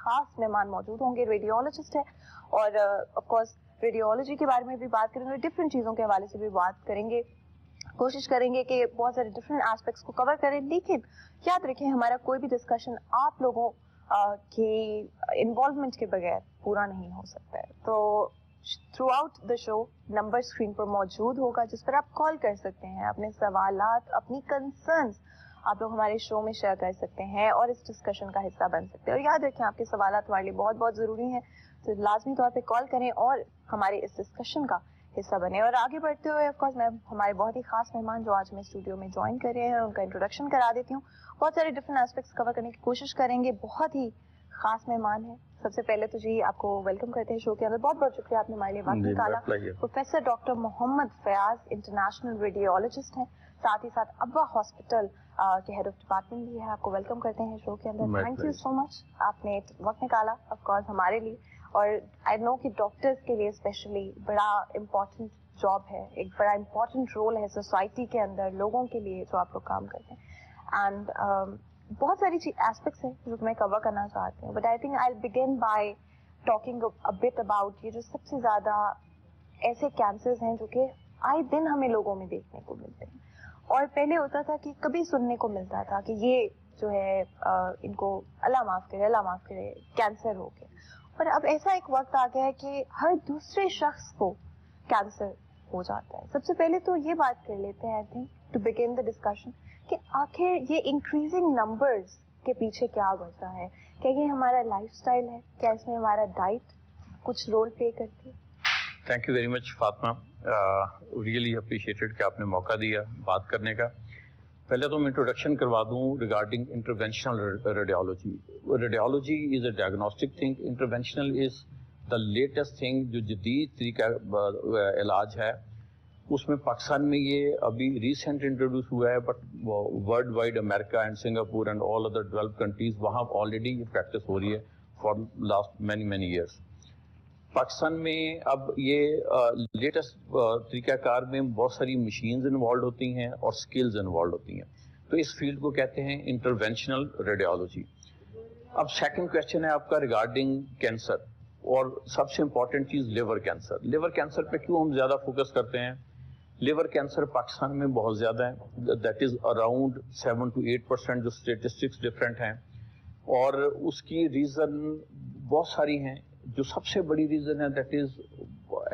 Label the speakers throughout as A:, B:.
A: खास मेहमान मौजूद होंगे, रेडियोलॉजिस्ट है और ऑफ कोर्स रेडियोलॉजी के बारे में भी बात करेंगे, डिफरेंट चीज़ों के हवाले से भी बात करेंगे, कोशिश करेंगे कि बहुत सारे डिफरेंट एस्पेक्ट्स को कवर करें। लेकिन याद रखें हमारा कोई भी डिस्कशन आप लोगों के इन्वॉल्वमेंट के बगैर पूरा नहीं हो सकता है। तो through out the show number screen पर मौजूद होगा जिस पर आप कॉल कर सकते हैं, अपने सवालात, अपनी कंसर्न्स आप लोग हमारे शो में शेयर कर सकते हैं और इस डिस्कशन का हिस्सा बन सकते हैं। और याद रखें आपके सवालात हमारे लिए बहुत बहुत ज़रूरी हैं, तो लाजमी तौर पे कॉल करें और हमारे इस डिस्कशन का हिस्सा बने। और आगे बढ़ते हुए ऑफ कोर्स मैं हमारे बहुत ही खास मेहमान जो आज मैं स्टूडियो में ज्वाइन कर रहे हैं उनका इंट्रोडक्शन करा देती हूँ। बहुत सारे डिफरेंट एस्पेक्ट्स कवर करने की कोशिश करेंगे। बहुत ही खास मेहमान है। सबसे पहले तो जी आपको वेलकम करते हैं शो के अंदर। बहुत बहुत शुक्रिया आपने हमारे लिए वक्त निकाला। Professor doctor Mohammad Fayaz international radiologist हैं, साथ ही साथ अब्बा हॉस्पिटल के हेड ऑफ डिपार्टमेंट भी है। आपको वेलकम करते हैं शो के अंदर। थैंक यू सो मच, आपने वक्त निकाला ऑफ कोर्स हमारे लिए। और आई नो कि डॉक्टर्स के लिए स्पेशली बड़ा इम्पोर्टेंट जॉब है, एक बड़ा इम्पोर्टेंट रोल है सोसाइटी के अंदर लोगों के लिए जो आप लोग काम करते हैं। एंड बहुत सारी एस्पेक्ट्स हैं जो मैं कवर करना चाहती हूँ, but I think I will begin by talking a bit about ये जो सबसे ज़्यादा ऐसे कैंसर्स हैं जो कि आए दिन हमें लोगों में देखने को मिलते हैं। और पहले होता था कि कभी सुनने को मिलता था कि ये जो है इनको अल्लाह माफ़ करे कैंसर हो गया। पर अब ऐसा एक वक्त आ गया है कि हर दूसरे शख्स को कैंसर हो जाता है। सबसे पहले तो ये बात कर लेते हैं I think to begin the discussion कि आखिर ये इंक्रीजिंग नंबर्स के पीछे क्या वजह है? क्या ये हमारा लाइफस्टाइल है? क्या इसमें हमारा डाइट कुछ रोल प्ले करती है?
B: Thank you very much Fatima, really appreciated कि आपने मौका दिया बात करने का। पहले तो मैं इंट्रोडक्शन करवा दूं regarding interventional radiology. Radiology is a diagnostic thing, interventional is the latest thing, जो जदीद तरीका इलाज है। उसमें पाकिस्तान में ये अभी रिसेंट इंट्रोड्यूस हुआ है, but world wide America and Singapore and all other developed countries वहाँ ऑलरेडी ये प्रैक्टिस हो रही है for last many years. Pakistan में अब ये लेटेस्ट तरीक़ाकार में बहुत सारी मशीन्स इन्वॉल्व होती हैं और स्किल्स इन्वॉल्व होती हैं, तो इस फील्ड को कहते हैं इंटरवेंशनल रेडियोलॉजी। अब सेकंड क्वेश्चन है आपका रिगार्डिंग कैंसर, और सबसे इम्पॉर्टेंट चीज़ लिवर कैंसर। लिवर कैंसर पे क्यों हम ज़्यादा फोकस करते हैं? लिवर कैंसर पाकिस्तान में बहुत ज़्यादा है, दैट इज़ अराउंड 7 to 8%, जो स्टेटिस्टिक्स डिफरेंट हैं, और उसकी रीज़न बहुत सारी हैं। जो सबसे बड़ी रीज़न है दैट इज़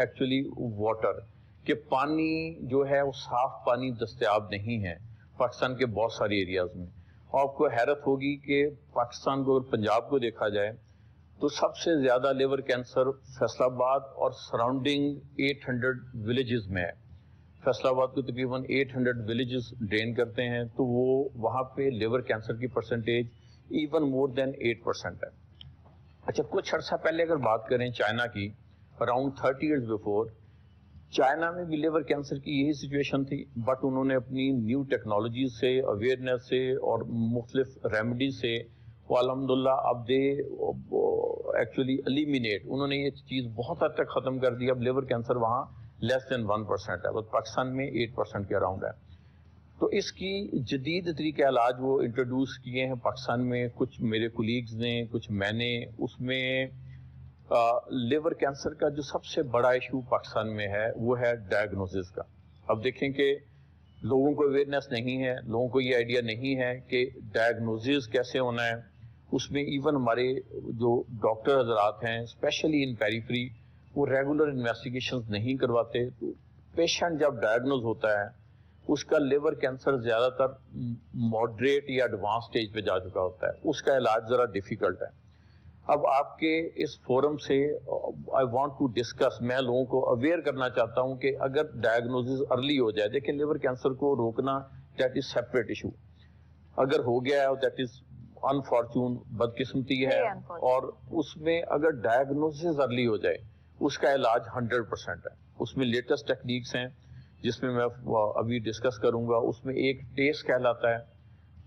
B: एक्चुअली वाटर, कि पानी जो है वो साफ पानी दस्तयाब नहीं है पाकिस्तान के बहुत सारे एरियाज़ में। और आपको हैरत होगी कि पाकिस्तान को और पंजाब को देखा जाए तो सबसे ज़्यादा लिवर कैंसर फैसलाबाद और सराउंडिंग 800 विलेजेस में है। फैसलाबाद को तकरीबन 800 विलेजेस ड्रेन करते हैं, तो वो वहाँ पे लिवर कैंसर की परसेंटेज इवन मोर देन 8% है। अच्छा, कुछ अर्सा पहले अगर बात करें चाइना की, अराउंड 30 years बिफोर, चाइना में भी लिवर कैंसर की यही सिचुएशन थी, बट उन्होंने अपनी न्यू टेक्नोलॉजी से, अवेयरनेस से और मुख्तलिफ रेमेडी से वो अल्हम्दुलिल्लाह अब दे एक्चुअली एलिमिनेट, उन्होंने ये चीज़ बहुत हद तक ख़त्म कर दी। अब लिवर कैंसर वहाँ लेस देन 1% है, बट पाकिस्तान में 8% के अराउंड है। तो इसकी जदीद तरीके इलाज वो इंट्रोड्यूस किए हैं पाकिस्तान में, कुछ मेरे कोलीग्स ने, कुछ मैंने। उसमें लिवर कैंसर का जो सबसे बड़ा इशू पाकिस्तान में है वो है डायग्नोसिस का। अब देखें कि लोगों को अवेयरनेस नहीं है, लोगों को ये आइडिया नहीं है कि डायग्नोसिस कैसे होना है। उसमें इवन हमारे जो डॉक्टर हजरात हैं स्पेशली इन पेरिफेरी, वो रेगुलर इन्वेस्टिगेशंस नहीं करवाते। तो पेशेंट जब डायग्नोज होता है उसका लिवर कैंसर ज़्यादातर मॉडरेट या एडवांस स्टेज पे जा चुका होता है, उसका इलाज ज़रा डिफ़िकल्ट है। अब आपके इस फोरम से आई वांट टू डिस्कस, मैं लोगों को अवेयर करना चाहता हूं कि अगर डायग्नोसिस अर्ली हो जाए, देखिए लिवर कैंसर को रोकना दैट इज सेपरेट इशू, अगर हो गया है दैट इज अनफॉर्चून, बदकिस्मती है, और उसमें अगर डायग्नोसिस अर्ली हो जाए उसका इलाज 100% है। उसमें लेटेस्ट टेक्निक्स हैं जिसमें मैं अभी डिस्कस करूंगा। उसमें एक टेस्ट कहलाता है,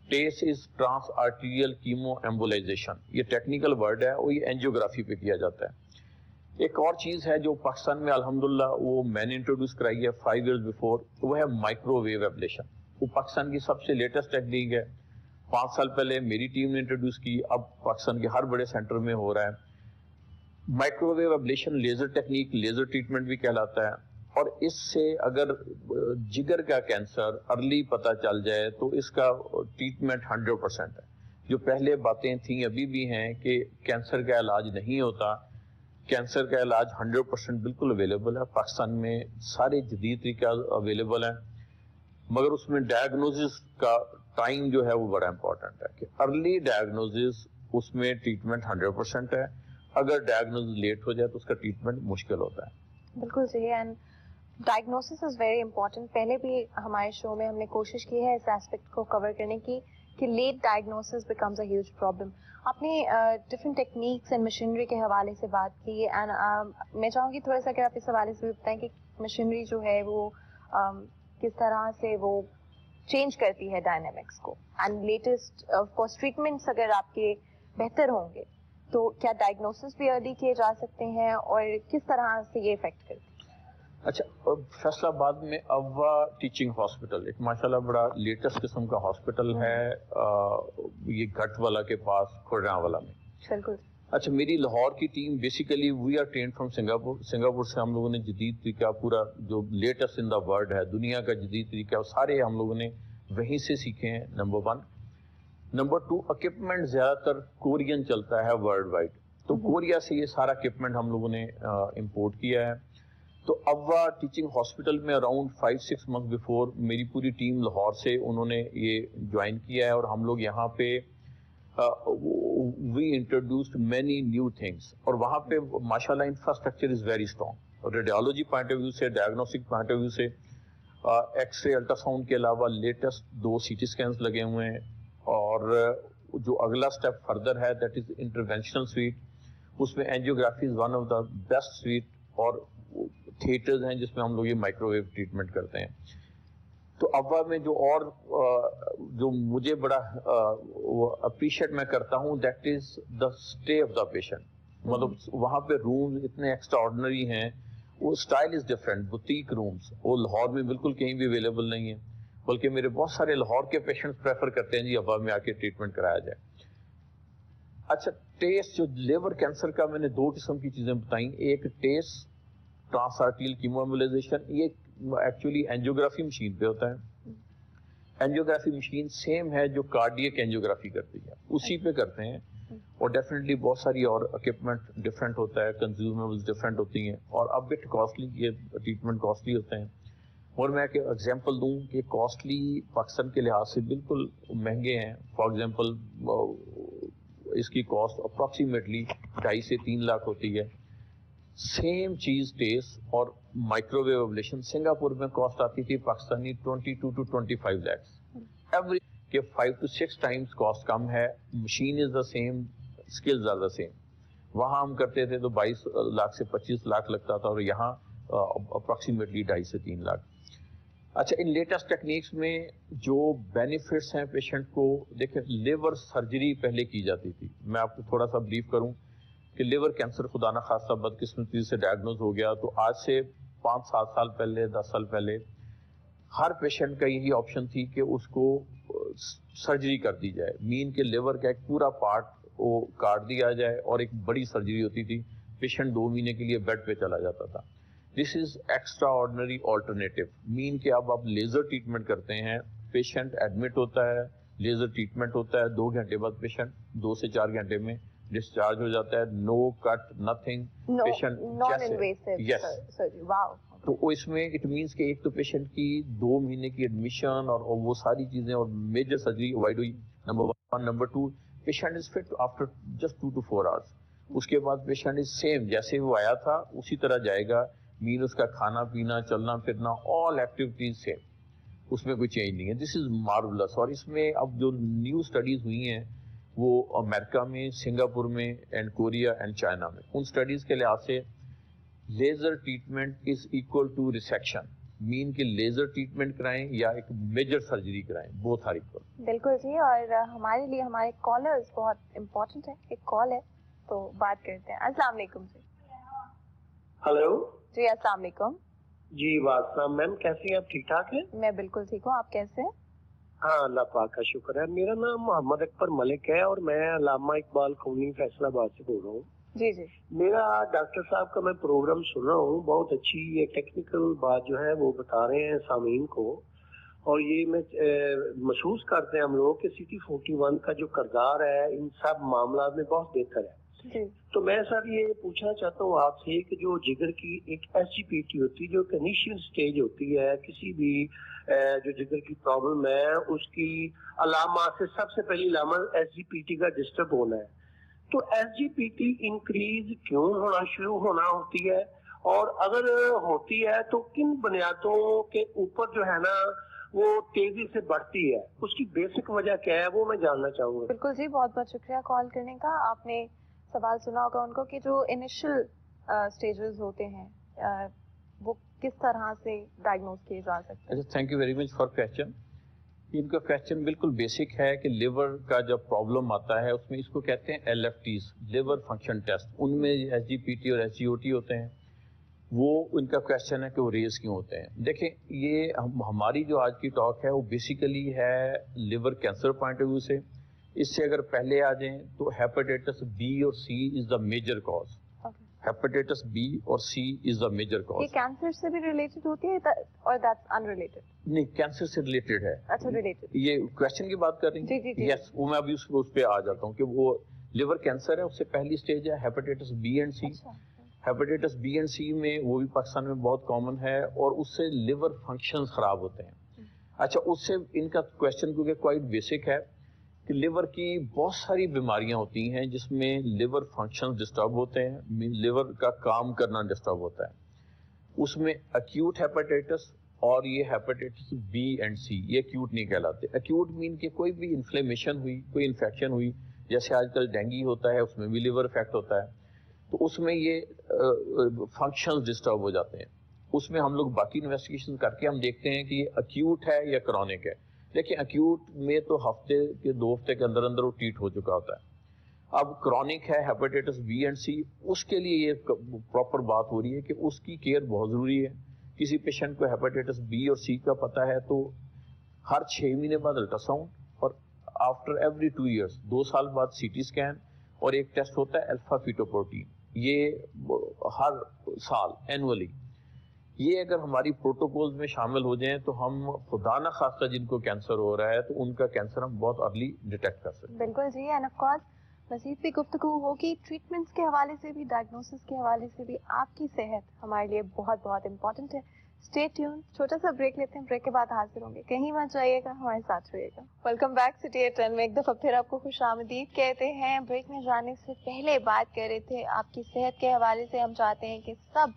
B: TACE is transarterial chemoembolisation, ये टेक्निकल वर्ड है, और ये एंजियोग्राफी पे किया जाता है। एक और चीज़ है जो पाकिस्तान में अल्हम्दुलिल्लाह वो मैंने इंट्रोड्यूस कराई है 5 years बिफोर, वो है माइक्रोवेव एब्लेशन। वो पाकिस्तान की सबसे लेटेस्ट टेक्निक है, 5 साल पहले मेरी टीम ने इंट्रोड्यूस की, अब पाकिस्तान के हर बड़े सेंटर में हो रहा है। Microwave ablation laser technique, laser treatment भी कहलाता है, और इससे अगर जिगर का कैंसर अर्ली पता चल जाए तो इसका ट्रीटमेंट 100% है। जो पहले बातें थी अभी भी हैं कि कैंसर का इलाज नहीं होता, कैंसर का इलाज 100% बिल्कुल अवेलेबल है। पाकिस्तान में सारे जदीद तरीका अवेलेबल हैं, मगर उसमें डायग्नोसिस का टाइम जो है वो बड़ा इंपॉर्टेंट है कि अर्ली डायग्नोसिस, उसमें ट्रीटमेंट 100% है। अगर डायग्नोसिस लेट हो जाए तो उसका ट्रीटमेंट मुश्किल होता है।
A: बिल्कुल सही। And diagnosis is very important. पहले भी हमारे शो में हमने कोशिश की है इस एस्पेक्ट को कवर करने की कि late diagnosis becomes a huge problem. आपने डिफरेंट टेक्निक्स एंड मशीनरी के हवाले से बात की, एंड मैं चाहूँगी थोड़ा सा अगर आप इस हवाले से भी बताएं कि मशीनरी जो है वो किस तरह से वो चेंज करती है डायनेमिक्स को, and latest of course treatments अगर आपके बेहतर होंगे तो क्या डायग्नोसिस भी अर्ली किए जा सकते हैं और किस तरह से ये इफेक्ट करती है?
B: अच्छा, फैसलाबाद में अव्वा टीचिंग हॉस्पिटल एक माशाल्लाह बड़ा लेटेस्ट किस्म का हॉस्पिटल है, ये घटवाला के पास खुर्रावाला में।
A: बिल्कुल।
B: अच्छा, मेरी लाहौर की team basically we are trained from Singapore. Singapore से हम लोगों ने जदीद तरीका, पूरा जो लेटेस्ट इन द वर्ल्ड है, दुनिया का जदीद तरीका, सारे हम लोगों ने वहीं से सीखे हैं, नंबर 1। नंबर 2, इक्विपमेंट ज्यादातर कोरियन चलता है वर्ल्ड वाइड, तो कोरिया से ये सारा इक्विपमेंट हम लोगों ने इम्पोर्ट किया है। तो अव्वा टीचिंग हॉस्पिटल में अराउंड 5-6 मंथ बिफोर मेरी पूरी टीम लाहौर से उन्होंने ये ज्वाइन किया है, और हम लोग यहाँ पे we introduced many new things, और वहाँ पे माशाल्लाह इंफ्रास्ट्रक्चर इज वेरी स्ट्रॉन्ग। और रेडियोलॉजी पॉइंट ऑफ व्यू से, डायग्नोस्टिक पॉइंट ऑफ व्यू से, एक्सरे अल्ट्रासाउंड के अलावा लेटेस्ट 2 CT स्कैन्स लगे हुए हैं, और जो अगला स्टेप फर्दर है दैट इज इंटरवेंशनल स्वीट, उसमें angiography is one of the best sweet, और थिएटर्स हैं जिसमें हम लोग ये माइक्रोवेव ट्रीटमेंट करते हैं। तो अव्वा में जो और जो मुझे बड़ा अप्रिशिएट मैं करता हूँ that is the stay of the patient. मतलब वहाँ पे रूम्स इतने एक्स्ट्राऑर्डिनरी हैं, वो style is different, boutique rooms, वो लाहौर में बिल्कुल कहीं भी अवेलेबल नहीं है, बल्कि मेरे बहुत सारे लाहौर के पेशेंट्स प्रेफर करते हैं जी अव्वा में आके ट्रीटमेंट कराया जाए। अच्छा, टेस्ट, जो लिवर कैंसर का मैंने 2 किस्म की चीजें बताई, एक टेस्ट ट्रांसआर्टियल कीमोएम्बोलाइजेशन, ये एक्चुअली एंजियोग्राफी मशीन पे होता है। एंजियोग्राफी मशीन सेम है जो कार्डियक एंजियोग्राफी करती है, उसी पे करते हैं, और डेफिनेटली बहुत सारी और इक्विपमेंट डिफरेंट होता है, कंज्यूमेबल्स डिफरेंट होती हैं, और अब बिट कॉस्टली, ये ट्रीटमेंट कॉस्टली होते हैं। और मैं एक एग्जांपल दूं कि कॉस्टली पाकिस्तान के लिहाज से बिल्कुल महंगे हैं। फॉर एग्जांपल इसकी कॉस्ट अप्रॉक्सीमेटली 2.5 से 3 लाख होती है। सेम चीज टेस्ट और माइक्रोवेव एब्लेशन सिंगापुर में कॉस्ट आती थी पाकिस्तानी 22 to 25 लाख एवरी, के 5 to 6 टाइम्स कॉस्ट कम है। Machine is the same, skills are the same. वहां हम करते थे तो 22 लाख से 25 लाख लगता था, और यहाँ अप्रॉक्सीमेटली 2.5 से 3 लाख। अच्छा, इन लेटेस्ट टेक्निक्स में जो बेनिफिट्स हैं पेशेंट को, देखिए लिवर सर्जरी पहले की जाती थी। मैं आपको थोड़ा सा ब्रीफ करूं कि लिवर कैंसर खुदा ना खासा बदकिस्मती से डायग्नोज हो गया तो आज से 5-7 साल पहले, 10 साल पहले हर पेशेंट का यही ऑप्शन थी कि उसको सर्जरी कर दी जाए। मीन के लिवर का एक पूरा पार्ट वो काट दिया जाए और एक बड़ी सर्जरी होती थी, पेशेंट 2 महीने के लिए बेड पे चला जाता था। This is extra ordinary alternative. Mean के अब आप लेजर ट्रीटमेंट करते हैं, पेशेंट एडमिट होता है, लेजर ट्रीटमेंट होता है, 2 घंटे बाद पेशेंट 2 से 4 घंटे में डिस्चार्ज हो जाता है। No cut, nothing, patient
A: non invasive surgery. Wow.
B: तो इसमें इट मींस कि एक तो पेशेंट की 2 महीने की एडमिशन और वो सारी चीजें और मेजर सर्जरी अवॉइड हुई, number 1। Number 2, patient is fit after just 2 to 4 hours. उसके बाद पेशेंट इज सेम, जैसे वो आया था उसी तरह जाएगा। मीन उसका खाना पीना, चलना फिरना, ऑल एक्टिविटीज सेम, उसमें कोई चेंज नहीं है। This is marvellous. और इसमें अब जो न्यू स्टडीज हुई हैं वो अमेरिका में, सिंगापुर में एंड कोरिया एंड चाइना में, उन स्टडीज के लिहाज से laser treatment is equal to resection. Mean के लेजर ट्रीटमेंट कराएं या एक मेजर सर्जरी कराएं, बोथ आर इक्वल।
A: बिल्कुल जी। और हमारे लिए हमारे कॉलर्स बहुत इम्पोर्टेंट है। एक कॉल है तो बात करते हैं। अस्सलाम वालेकुम जी।
C: हेलो
A: जी, अस्सलाम वालेकुम।
C: जी, वालेकुम मैम, कैसी हैं आप? ठीक ठाक हैं?
A: मैं बिल्कुल ठीक हूँ, आप कैसे हैं?
C: हाँ, अल्लाह पाक का शुक्र है। मेरा नाम मोहम्मद अकबर मलिक है और मैं अल्लामा इकबाल कॉलोनी फैसलाबाद से बोल रहा हूँ।
A: जी जी।
C: मेरा डॉक्टर साहब का मैं प्रोग्राम सुन रहा हूँ, बहुत अच्छी ये टेक्निकल बात जो है वो बता रहे हैं सामीन को, और ये मैं महसूस करते हैं हम लोग कि सिटी 41 का जो किरदार है इन सब मामला में बहुत बेहतर है।
A: जी।
C: तो मैं सर ये पूछना चाहता हूँ आपसे कि जो जिगर की एक SGPT होती है, जो इनिशियल स्टेज होती है किसी भी जो जिगर की प्रॉब्लम है, उसकी अलामा से सबसे पहली अलामा SGPT का डिस्टर्ब होना है। तो SGPT इंक्रीज क्यों होना शुरू होना होती है, और अगर होती है तो किन बुनियादों के ऊपर जो है ना वो तेजी से बढ़ती है, उसकी बेसिक वजह क्या है वो मैं जानना चाहूंगा।
A: बिल्कुल जी, बहुत बहुत शुक्रिया कॉल करने का। आपने सवाल सुना होगा उनको कि जो इनिशियल स्टेजेस होते हैं वो किस तरह से डायग्नोज किए जा सकते हैं।
B: Thank you very much for question. इनका क्वेश्चन बिल्कुल बेसिक है कि लिवर का जब प्रॉब्लम आता है उसमें इसको कहते हैं LFTs, लिवर फंक्शन टेस्ट। उनमें SGPT और SGOT होते हैं। वो उनका क्वेश्चन है कि वो रेज क्यों होते हैं। देखें, ये हमारी जो आज की टॉक है वो बेसिकली है liver cancer point of view से। इससे अगर पहले आ जाएं तो हेपेटाइटिस B और C is the major cause. Hepatitis B और C is the major cause.
A: ये कैंसर से भी रिलेटेड होती है और दैट्स अनरिलेटेड?
B: नहीं, कैंसर से रिलेटेड है।
A: अच्छा, रिलेटेड।
B: ये क्वेश्चन की बात कर रही हैं?
A: जी जी जी।
B: यस, वो मैं अभी उस पे आ जाता हूँ कि वो लिवर कैंसर है, उससे पहली स्टेज है hepatitis B and C। Hepatitis B and C में वो भी पाकिस्तान में बहुत कॉमन है और उससे लिवर फंक्शंस खराब होते हैं। अच्छा, उससे इनका क्वेश्चन क्योंकि क्वाइट बेसिक है कि लिवर की बहुत सारी बीमारियां होती हैं जिसमें लिवर फंक्शंस डिस्टर्ब होते हैं, लिवर का काम करना डिस्टर्ब होता है। उसमें एक्यूट हेपेटाइटिस और ये हेपेटाइटिस B एंड C ये एक्यूट नहीं कहलाते। एक्यूट मीन कि कोई भी इन्फ्लेमेशन हुई, कोई इन्फेक्शन हुई, जैसे आजकल डेंगू होता है उसमें भी लिवर इफेक्ट होता है, तो उसमें ये फंक्शंस डिस्टर्ब हो जाते हैं। उसमें हम लोग बाकी इन्वेस्टिगेशन करके हम देखते हैं कि ये एक्यूट है या क्रॉनिक है। देखिए, एक्यूट में तो हफ्ते के 2 हफ्ते के अंदर अंदर वो ट्रीट हो चुका होता है। अब क्रॉनिक है हेपेटाइटिस B एंड C, उसके लिए ये प्रॉपर बात हो रही है कि उसकी केयर बहुत ज़रूरी है। किसी पेशेंट को हेपेटाइटिस B और C का पता है तो हर 6 महीने बाद अल्ट्रासाउंड, और आफ्टर एवरी 2 ईयर्स 2 साल बाद CT स्कैन, और एक टेस्ट होता है अल्फा फीटोप्रोटीन, ये हर साल एनुअली। ये अगर हमारी प्रोटोकॉल्स में शामिल हो जाएं तो हम खुदा ना खास्ता जिनको कैंसर हो रहा है तो उनका कैंसर हम बहुत अर्ली डिटेक्ट कर सकते हैं।
A: बिल्कुल जी। एंड ऑफ कोर्स मजीद भी गुफ्तगू होगी ट्रीटमेंट्स के हवाले से भी, डायग्नोसिस के हवाले से भी। आपकी सेहत हमारे लिए बहुत बहुत इंपॉर्टेंट है। Stay tune. छोटा सा ब्रेक लेते हैं, ब्रेक के बाद हाजिर होंगे। कहीं मत जाइएगा, हमारे साथ रहिएगा। वेलकम बैक सिटी 10 में एक दफा फिर आपको खुशामदीद कहते हैं। ब्रेक में जाने से पहले बात कर रहे थे आपकी सेहत के हवाले से। हम चाहते हैं कि सब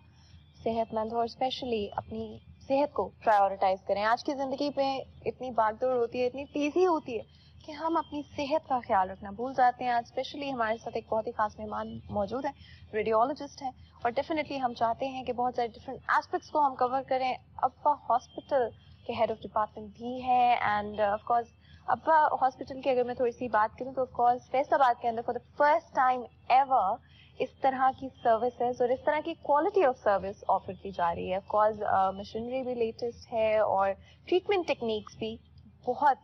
A: सेहतमंद और स्पेशली अपनी सेहत को प्रायोरिटाइज करें। आज की जिंदगी में इतनी भागदौड़ होती है, इतनी तेजी होती है कि हम अपनी सेहत का ख्याल रखना भूल जाते हैं। आज स्पेशली हमारे साथ एक बहुत ही खास मेहमान मौजूद है, रेडियोलॉजिस्ट है, और डेफिनेटली हम चाहते हैं कि बहुत सारे डिफरेंट एस्पेक्ट्स को हम कवर करें। अब्बा हॉस्पिटल के हेड ऑफ डिपार्टमेंट भी है, एंड ऑफ कोर्स अब्बा हॉस्पिटल की अगर मैं थोड़ी सी बात करूं तो ऑफ कोर्स फैसलाबाद के अंदर for the first time ever इस तरह की सर्विसेज और इस तरह की क्वालिटी ऑफ सर्विस ऑफर की जा रही है। ऑफ कोर्स मशीनरी भी लेटेस्ट है और ट्रीटमेंट टेक्निक्स भी बहुत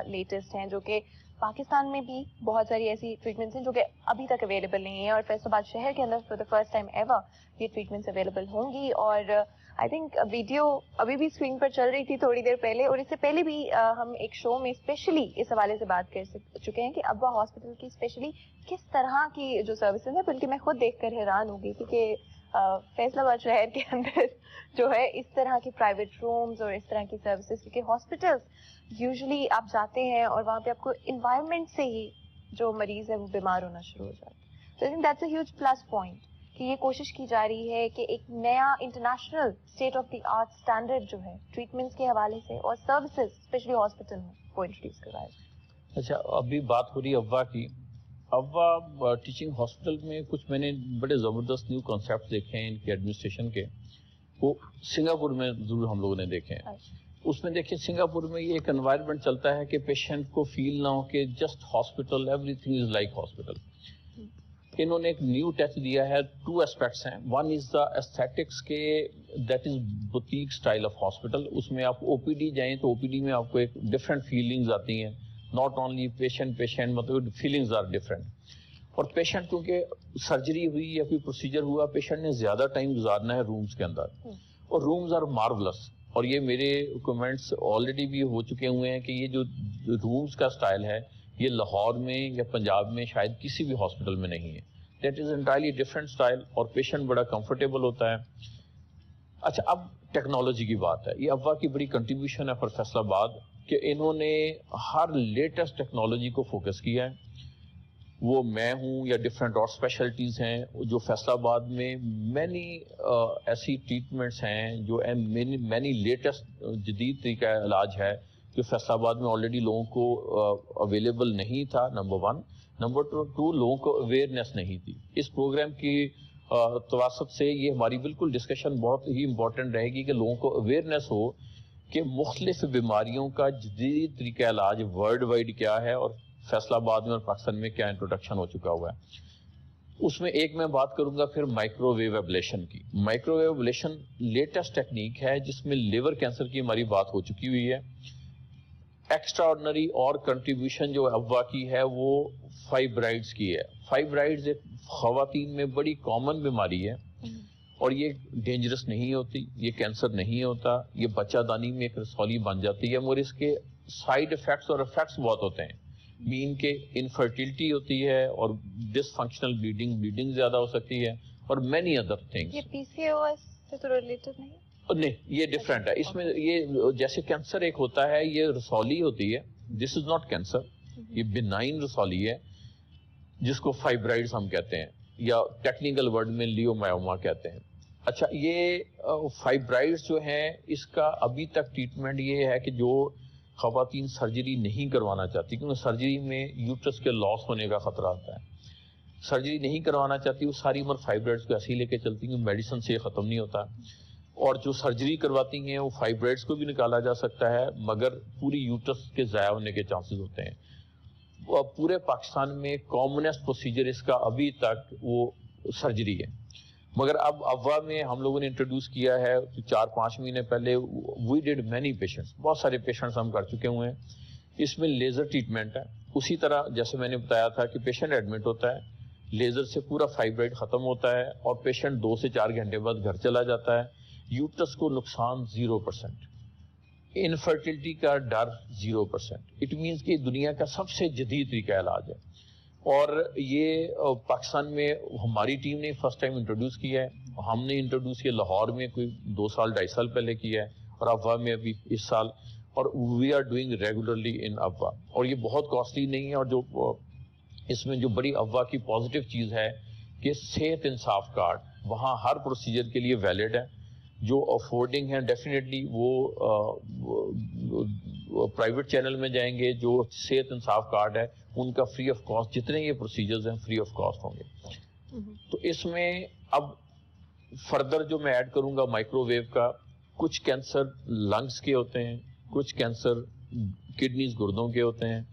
A: लेटेस्ट हैं, जो कि पाकिस्तान में भी बहुत सारी ऐसी ट्रीटमेंट्स हैं जो कि अभी तक अवेलेबल नहीं है, और फैसलाबाद शहर के अंदर for the first time ever ये ट्रीटमेंट्स अवेलेबल होंगी। और आई थिंक वीडियो अभी भी स्क्रीन पर चल रही थी थोड़ी देर पहले, और इससे पहले भी हम एक शो में स्पेशली इस हवाले से बात कर चुके हैं कि अब्बा हॉस्पिटल की स्पेशली किस तरह की जो सर्विसेज है, बल्कि मैं खुद देखकर हैरान हो गई क्योंकि फैसलाबाद शहर के अंदर जो है इस तरह की प्राइवेट रूम्स और इस तरह की सर्विसेज, क्योंकि हॉस्पिटल्स यूजुअली आप जाते हैं और वहाँ पे आपको इन्वायरमेंट से ही जो मरीज है वो बीमार होना शुरू हो जाता है। तो I think that's a huge plus point कि ये कोशिश की जा रही है कि एक नया international state of the art standard जो है ट्रीटमेंट्स के हवाले से और सर्विसेज स्पेशली हॉस्पिटल में वो इंट्रोड्यूस करवाया जाए।
B: अच्छा, अभी बात हो रही है अव्वा की। अव्वा टीचिंग हॉस्पिटल में कुछ मैंने बड़े ज़बरदस्त न्यू कॉन्सेप्ट देखे हैं इनके एडमिनिस्ट्रेशन के, वो सिंगापुर में जरूर हम लोगों ने देखे हैं। उसमें देखिए सिंगापुर में ये एक एनवायरनमेंट चलता है कि पेशेंट को फील ना हो कि just hospital, everything is like hospital. इन्होंने एक न्यू टच दिया है, 2 एस्पेक्ट्स हैं. वन इज द एस्थेटिक्स के, that is boutique style of hospital. उसमें आप ओपीडी जाएं तो ओपीडी में आपको एक डिफरेंट फीलिंग्स आती हैं, नॉट ओनली पेशेंट मतलब फीलिंग्स आर डिफरेंट. और पेशेंट क्योंकि सर्जरी हुई या कोई प्रोसीजर हुआ, पेशेंट ने ज्यादा टाइम गुजारना है रूम्स के अंदर, और रूम्स आर मार्वलस. और ये मेरे कमेंट्स ऑलरेडी भी हो चुके हुए हैं कि ये जो रूम्स का स्टाइल है ये लाहौर में या पंजाब में शायद किसी भी हॉस्पिटल में नहीं है. That is entirely different style, और पेशेंट बड़ा कंफर्टेबल होता है. अच्छा, अब टेक्नोलॉजी की बात है. ये अव्वा की बड़ी कंट्रीब्यूशन है फॉर फैसलाबाद कि इन्होंने हर लेटेस्ट टेक्नोलॉजी को फोकस किया है. वो मैं हूँ या डिफरेंट और स्पेशलिटीज़ हैं जो फैसलाबाद में मैनी ऐसी ट्रीटमेंट्स हैं जो मैनी लेटेस्ट जदीद तरीका इलाज है जो फैसलाबाद में ऑलरेडी लोगों को अवेलेबल नहीं था, नंबर 1. नंबर 2, लोगों को अवेयरनेस नहीं थी. इस प्रोग्राम की तवासत से ये हमारी बिल्कुल डिस्कशन बहुत ही इम्पोर्टेंट रहेगी कि लोगों को अवेयरनेस हो कि मुख्तलिफ बीमारियों का जदीद तरीका इलाज वर्ल्ड वाइड क्या है और फैसलाबाद में और पाकिस्तान में क्या इंट्रोडक्शन हो चुका हुआ है. उसमें एक मैं बात करूंगा फिर माइक्रोवेव एब्लेशन की. माइक्रोवेव एब्लेशन लेटेस्ट टेक्निक है जिसमें लिवर कैंसर की हमारी बात हो चुकी हुई है. एक्स्ट्रा ऑर्डिनरी और कंट्रीब्यूशन जो अव्वा की है वो फाइब्राइड्स की है. फाइब्राइड्स एक खवातीन में बड़ी कॉमन बीमारी है और ये डेंजरस नहीं होती, ये कैंसर नहीं होता, ये बच्चादानी में एक रसौली बन जाती है, और इसके साइड इफेक्ट्स और इफेक्ट्स बहुत होते हैं. मीन के इनफर्टिलिटी होती है और डिसफंक्शनल ब्लीडिंग ज्यादा हो सकती है और मैनी अदर थिंग्स.
A: ये पीसीओएस से तो रिलेटेड
B: नहीं, ये डिफरेंट है. इसमें ये जैसे कैंसर एक होता है, ये रसौली होती है, दिस इज नॉट कैंसर, ये बिनाइन रसौली है जिसको फाइब्राइड्स हम कहते हैं या टेक्निकल वर्ड में लियोमायोमा कहते हैं. अच्छा, ये फाइब्राइड्स जो हैं इसका अभी तक ट्रीटमेंट ये है कि जो खवातीन सर्जरी नहीं करवाना चाहती, क्योंकि सर्जरी में यूट्रस के लॉस होने का खतरा आता है, सर्जरी नहीं करवाना चाहती, वो सारी उम्र फाइब्राइड्स को ऐसे ही लेके चलती हैं, मेडिसिन से खत्म नहीं होता. और जो सर्जरी करवाती हैं वो फाइब्राइड्स को भी निकाला जा सकता है मगर पूरी यूट्रस के ज़ाया होने के चांसेस होते हैं. पूरे पाकिस्तान में कॉमनेस्ट प्रोसीजर इसका अभी तक वो सर्जरी है, मगर अब अव्वा में हम लोगों ने इंट्रोड्यूस किया है 4-5 महीने पहले. वी डिड मैनी पेशेंट्स, बहुत सारे पेशेंट्स हम कर चुके हुए हैं. इसमें लेज़र ट्रीटमेंट है. उसी तरह जैसे मैंने बताया था कि पेशेंट एडमिट होता है, लेज़र से पूरा फाइब्राइड ख़त्म होता है और पेशेंट 2 से 4 घंटे बाद घर चला जाता है. यूट्रस को नुकसान 0%, इनफर्टिलिटी का डर 0%. इट मीन्स कि दुनिया का सबसे जदीद तरीका इलाज है. और ये पाकिस्तान में हमारी टीम ने फर्स्ट टाइम इंट्रोड्यूस किया है. हमने इंट्रोड्यूस किया लाहौर में कोई 2-2.5 साल पहले किया है और अव्वा में अभी इस साल, और we are doing regularly in Abwa. और ये बहुत कॉस्टली नहीं है. और जो इसमें जो बड़ी अव्वा की पॉजिटिव चीज़ है कि सेहत इंसाफ कार्ड वहाँ हर प्रोसीजर के लिए वैलिड है. जो अफोर्डिंग है डेफिनेटली वो प्राइवेट चैनल में जाएंगे. जो सेहत इंसाफ कार्ड है उनका फ्री ऑफ कॉस्ट, जितने ये प्रोसीजर्स हैं फ्री ऑफ कॉस्ट होंगे. तो इसमें अब फर्दर जो मैं ऐड करूंगा माइक्रोवेव का, कुछ कैंसर लंग्स के होते हैं, कुछ कैंसर किडनीज गुर्दों के होते हैं,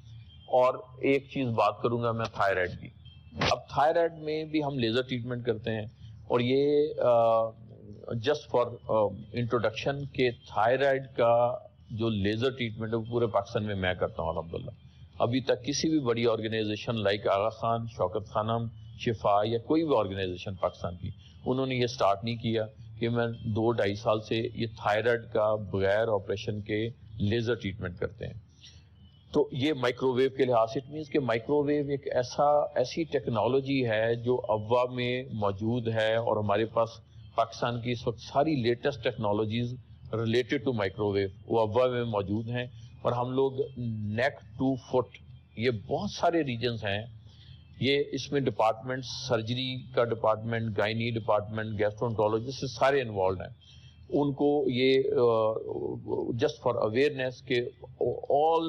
B: और एक चीज बात करूंगा मैं थायराइड की. अब थायराइड में भी हम लेजर ट्रीटमेंट करते हैं और ये जस्ट फॉर इंट्रोडक्शन के थायराइड का जो लेजर ट्रीटमेंट है वो पूरे पाकिस्तान में मैं करता हूँ अल्हम्दुलिल्लाह. अभी तक किसी भी बड़ी ऑर्गेनाइजेशन लाइक आगा खान, शौकत खानम, शिफा या कोई भी ऑर्गेनाइजेशन पाकिस्तान की, उन्होंने ये स्टार्ट नहीं किया कि मैं 2-2.5 साल से ये थायराइड का बगैर ऑपरेशन के लेजर ट्रीटमेंट करते हैं. तो ये माइक्रोवेव के लिहाज से इट मीन्स कि माइक्रोवेव एक ऐसी टेक्नोलॉजी है जो अव्वा में मौजूद है और हमारे पास पाकिस्तान की इस वक्त सारी latest technologies related to microwave वो अव्वा में मौजूद हैं. और हम लोग नेक टू फुट, ये बहुत सारे रीजन्स हैं, ये इसमें डिपार्टमेंट, सर्जरी का डिपार्टमेंट, गायनी डिपार्टमेंट, गैस्ट्रोएंटरोलॉजी से सारे इन्वॉल्व हैं. उनको ये जस्ट फॉर अवेयरनेस के all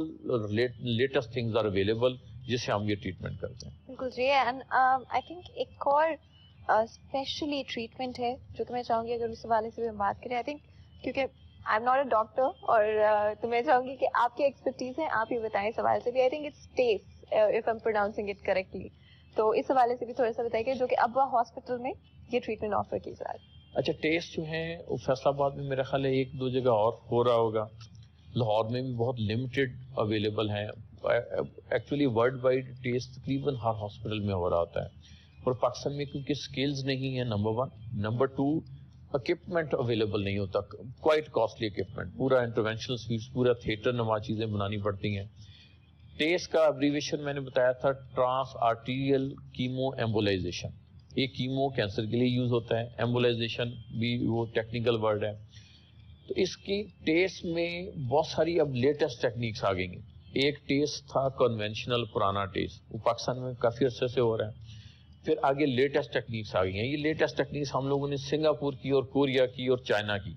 B: latest things are available जिससे हम ये ट्रीटमेंट करते हैं.
A: बिल्कुल जी. एंड आई थिंक एक और स्पेशली ट्रीटमेंट है जो कि मैं चाहूँगी अगर उस हवाले से भी हम बात करें. आई थिंक क्योंकि I am not a doctor और तो मैं चाहूँगी कि आपकी एक्सपर्टीज है, आप ही बताएं सवाल से भी. I think it's TACE if I am pronouncing it correctly. تو اس حوالے سے بھی تھوڑا سا بتائیے جو کہ ابوا ہاسپٹل میں یہ ٹریٹمنٹ آفر کی جا رہی ہے.
D: اچھا ٹیسٹ جو ہیں وہ فیصل آباد میں میرا خیال ہے 1-2 جگہ اور ہو رہا ہوگا, لاہور میں بھی بہت لمیٹڈ اویلیبل ہیں. ایکچولی ورلڈ وائڈ ٹیسٹ تقریباً ہر ہاسپٹل میں ہو رہا ہوتا ہے, اور پاکستان میں کیونکہ اسکلز نہیں ہیں نمبر 1, نمبر 2 اکوپمنٹ اویلیبل نہیں ہوتا, کوائٹ کاسٹلی اکوپمنٹ, پورا انٹروینشنل سویٹس, پورا تھیٹر نما چیزیں بنانی پڑتی ہیں. ٹیسٹ کا ابریویشن میں نے بتایا تھا ٹرانس آرٹیریل کیمو ایمبولائزیشن. یہ کیمو کینسر کے لیے یوز ہوتا ہے, ایمبولائزیشن بھی وہ ٹیکنیکل ورڈ ہے. تو اس کی ٹیسٹ میں بہت ساری اب لیٹسٹ ٹیکنیکس آ گئی ہیں. ایک ٹیسٹ تھا کنونشنل پرانا ٹیسٹ, وہ پاکستان میں کافی عرصے سے ہو رہا ہے. پھر آگے لیٹسٹ ٹیکنیکس آ گئی ہیں. یہ لیٹسٹ ٹیکنیکس ہم لوگوں نے سنگاپور کی اور کوریا کی اور چائنا کی,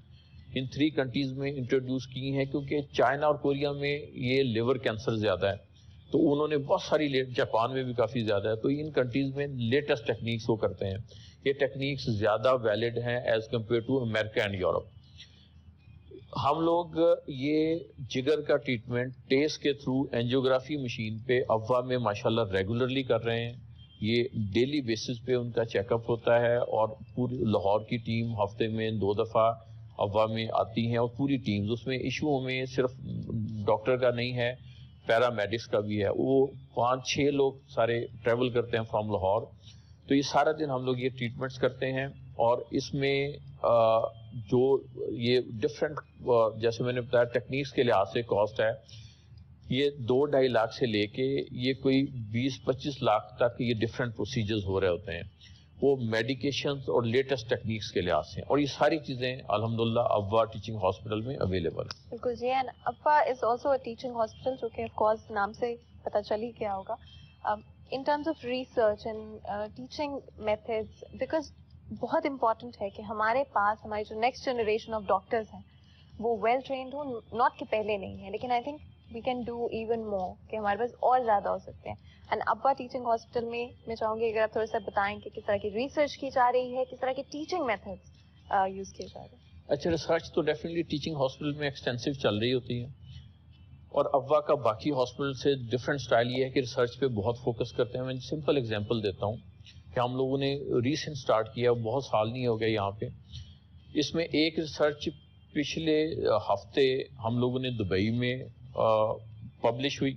D: ان 3 کنٹریز میں انٹروڈیوس کی ہیں, کیونکہ چائنا اور کوریا میں یہ لیور کینسر زیادہ ہے, تو انہوں نے بہت ساری جاپان میں بھی کافی زیادہ ہے, تو ان کنٹریز میں لیٹسٹ ٹیکنیکس وہ کرتے ہیں. یہ ٹیکنیکس زیادہ ویلڈ ہیں as compare to America and Europe. ہم لوگ یہ جگر کا ٹریٹمنٹ ٹیسٹ کے تھرو اینجیوگرافی مشین پہ ابوا میں ماشاءاللہ ریگولرلی کر رہے ہیں. یہ ڈیلی بیسس پہ ان کا چیک اپ ہوتا ہے, اور پوری لاہور کی ٹیم ہفتے میں 2 دفعہ ابوا میں آتی ہیں, اور پوری ٹیمز, اس میں ایشو میں صرف ڈاکٹر کا نہیں ہے, پیرامیڈکس کا بھی ہے. وہ 5-6 لوگ سارے ٹریول کرتے ہیں فرام لاہور. تو یہ سارا دن ہم لوگ یہ ٹریٹمنٹس کرتے ہیں, اور اس میں جو یہ ڈفرینٹ جیسے میں نے بتایا ٹیکنیکس کے لحاظ سے کاسٹ ہے, یہ 2-2.5 لاکھ سے لے کے یہ کوئی 20-25 لاکھ تک یہ ڈفرینٹ پروسیجرز ہو رہے ہوتے ہیں, وہ میڈیکیشنز اور لیٹسٹ ٹیکنیکس کے لحاظ سے. اور یہ ساری چیزیں الحمدللہ ابوا ٹیچنگ ہاسپٹل میں اویلیبل ہیں.
A: بالکل جی, and Abwa is also a teaching hospital, جو کہ آف کورس نام سے پتہ چل ہی گیا ہوگا. In terms of research and teaching methods, because بہت امپورٹنٹ ہے کہ ہمارے پاس ہماری جو نیکسٹ جنریشن آف ڈاکٹرز ہیں وہ ویل ٹرینڈ ہوں, ناٹ کہ پہلے نہیں ہیں, لیکن I think we can do even more, کہ ہمارے پاس اور زیادہ ہو سکتے ہیں. اینڈ ابوا ٹیچنگ ہاسپٹل میں چاہوں گی اگر آپ تھوڑا سا بتائیں کہ کس طرح کی ریسرچ کی جا رہی ہے, کس طرح کی ٹیچنگ میتھڈز یوز کیے جا رہے ہیں.
D: اچھا, ریسرچ تو ڈیفینیٹلی ٹیچنگ ہاسپٹل میں ایکسٹینسو چل رہی ہوتی ہے, اور ابوا کا باقی ہاسپٹل سے ڈفرینٹ اسٹائل یہ ہے کہ ریسرچ پہ بہت فوکس کرتے ہیں. میں سمپل ایگزامپل دیتا ہوں کہ ہم لوگوں نے ریسنٹ اسٹارٹ کیا, بہت سال نہیں ہو گئے یہاں پہ. اس میں ایک ریسرچ پچھلے ہفتے ہم لوگوں نے دبئی میں پبلش ہوئی,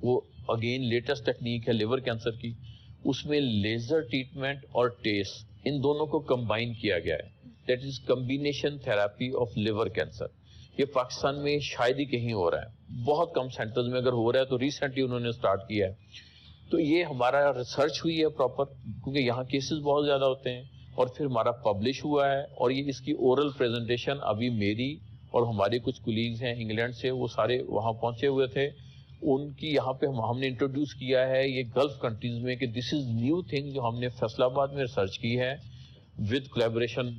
D: وہ اگین لیٹسٹ ٹیکنیک ہے لیور کینسر کی. اس میں لیزر ٹریٹمنٹ اور ٹیسٹ ان دونوں کو کمبائن کیا گیا ہے, that is combination therapy of liver cancer. یہ پاکستان میں شاید ہی کہیں ہو رہا ہے, بہت کم سینٹرز میں اگر ہو رہا ہے تو ریسنٹلی انہوں نے اسٹارٹ کیا ہے. تو یہ ہمارا ریسرچ ہوئی ہے پراپر, کیونکہ یہاں کیسز بہت زیادہ ہوتے ہیں, اور پھر ہمارا پبلش ہوا ہے. اور یہ اس کی اورل پریزنٹیشن ابھی میری اور ہمارے کچھ کولیگز ہیں انگلینڈ سے, وہ سارے وہاں پہنچے ہوئے تھے, ان کی یہاں پہ ہم نے انٹروڈیوس کیا ہے یہ گلف کنٹریز میں کہ دس از نیو تھنگ جو ہم نے فیصل آباد میں ریسرچ کی ہے ود کولیبوریشن